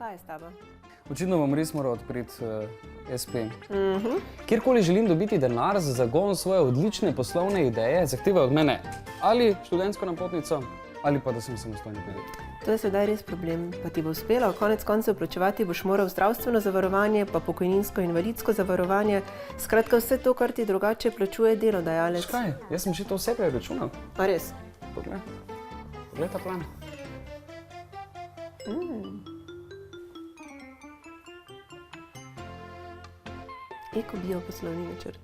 Kaj je s tabo? Očitno bom res moral odpreti SP. Kjerkoli želim dobiti denar za zagon svoje odlične poslovne ideje, zahtevajo od mene ali študentsko napotnico, ali pa da sem samostojni podjetnik. To je sedaj res problem, pa ti bo uspelo. Konec koncev plačevati boš moral zdravstveno zavarovanje, pa pokojninsko invalidsko zavarovanje. Skratka, vse to, kar ti drugače plačuje delodajalec. Škaj, jaz sem že to vse preračunal. Pa res? Poglej ta plan. Eko-bio poslovni načrt.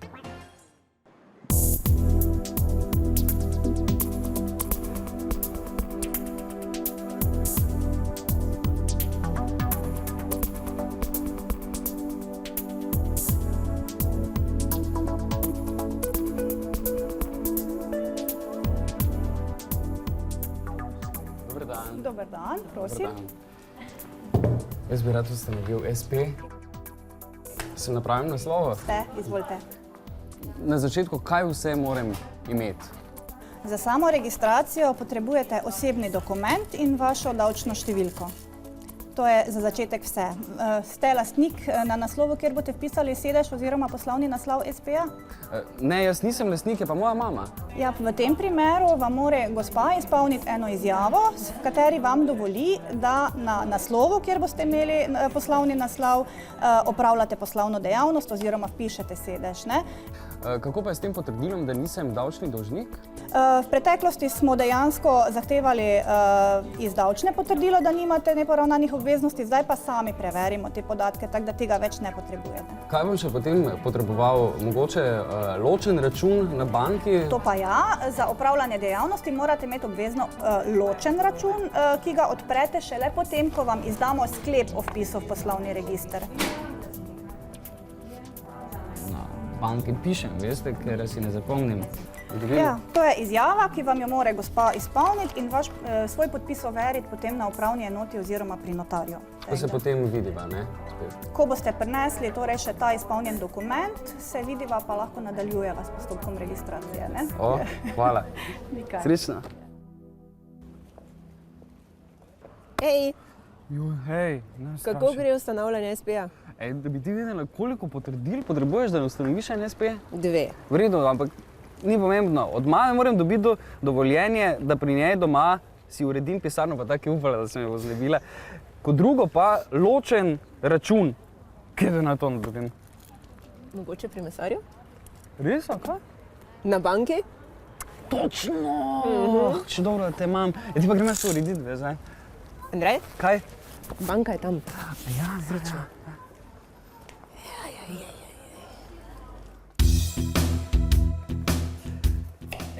Dober dan. Dober dan, prosim. Dober dan. Jaz bi rad ustanovil SP. Sem na pravem naslovu? Ste, izvolite. Na začetku, kaj vse moram imeti? Za samo registracijo potrebujete osebni dokument in vašo davčno številko. To je za začetek vse. Ste lastnik na naslovu, kjer boste vpisali sedež oziroma poslovni naslov SP-ja? Ne, jaz nisem lastnik, je pa moja mama. Ja, v tem primeru vam mora gospa izpolniti eno izjavo, v kateri vam dovoli, da na naslovu, kjer boste imeli poslovni naslov, opravljate poslovno dejavnost oziroma vpišete sedež. Kako pa je s tem potrdilom, da nisem davčni dolžnik? V preteklosti smo dejansko zahtevali izdavčne potrdilo, da nimate neporavnanih obveznosti, zdaj pa sami preverimo te podatke, tako da tega več ne potrebujete. Kaj bom še potem potreboval? Mogoče ločen račun na banki? To pa ja, za opravljanje dejavnosti morate imeti obvezno ločen račun, ki ga odprete šele potem, ko vam izdamo sklep o vpisu v poslovni register. Na banki pišem, veste, ker si ne zapomnim. Ja, to je izjava, ki vam jo mora gospa izpolniti in vaš svoj podpis overiti potem na upravni enoti oziroma pri notarju. To se potem vidiva, ne? Spet. Ko boste prinesli torej še ta izpolnjen dokument, se vidiva pa lahko nadaljujeva s postopkom registracije, ne? O, hvala. Nikaj. Srečno. Hej, Hej, ne straši. kako gre ustanavljanje SP-ja? Da bi ti vedela, koliko potrdil potrebuješ, da ustanoviš en SP? 2. V redu, ampak ni pomembno. Od mame moram dobiti dovoljenje, da pri njej doma si uredim pisarno, pa tako je upala, da se me bo znebila. Kot drugo pa ločen račun. Kje da na to naredim? Mogoče pri mesarju? Res, a kaj? Na banki? Točno! Še dobro, da te imam. Ja, ti pa gremo se urediti, veš, zdaj. Andrej, Kaj? banka je tam. Ja, srečno.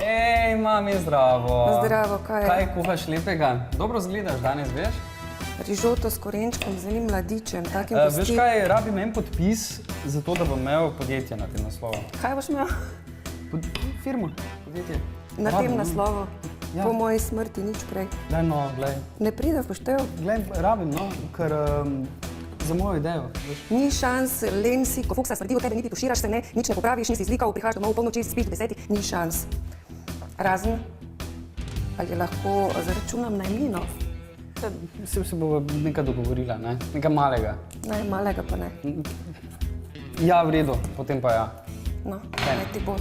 Ej, mami, zdravo. Zdravo, kaj je? Kaj kuhaš lepega? Dobro izgledaš danes, veš? Rižoto s korenčkom, z enim mladičem, takim Veš kosti. kaj, rabim en podpis, zato da bom imel podjetje na tem naslovu. Kaj boš imel Firmo, podjetje. na Rabim, tem no. naslovu? Ja. Po moji smrti, nič prej. Daj no, glej. Ne pride v poštev. Glej, rabim, no, ker za mojo idejo, veš. Ni šans, len si, ko fuksa smrdi od tebe, niti tuširaš se, ne, nič ne popraviš, nisi zlikal, prihajaš domov v polnoči, spiš do 10, ni šans. Razen, ali lahko zaračunam najemnino? Se bova nekaj dogovorila, ne? Nekaj malega. Ne, malega pa ne. Ja, v redu, potem pa ja. No, ne ti bo.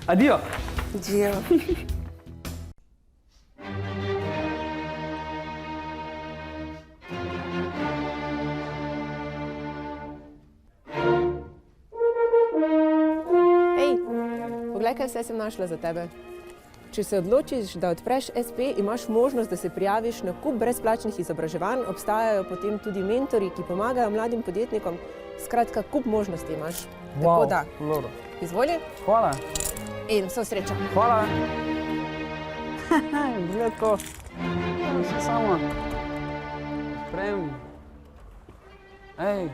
Adijo! Džijo. Hej, poglej, kaj vse sem našla za tebe. Če se odločiš, da odpreš SP, imaš možnost, da se prijaviš na kup brezplačnih izobraževanj, obstajajo potem tudi mentori, ki pomagajo mladim podjetnikom. Skratka, kup možnosti imaš. Tako da, Dobro. izvoli Hvala. in vso srečo. Hvala. Gled ko. Se samo. Sprem. Ej.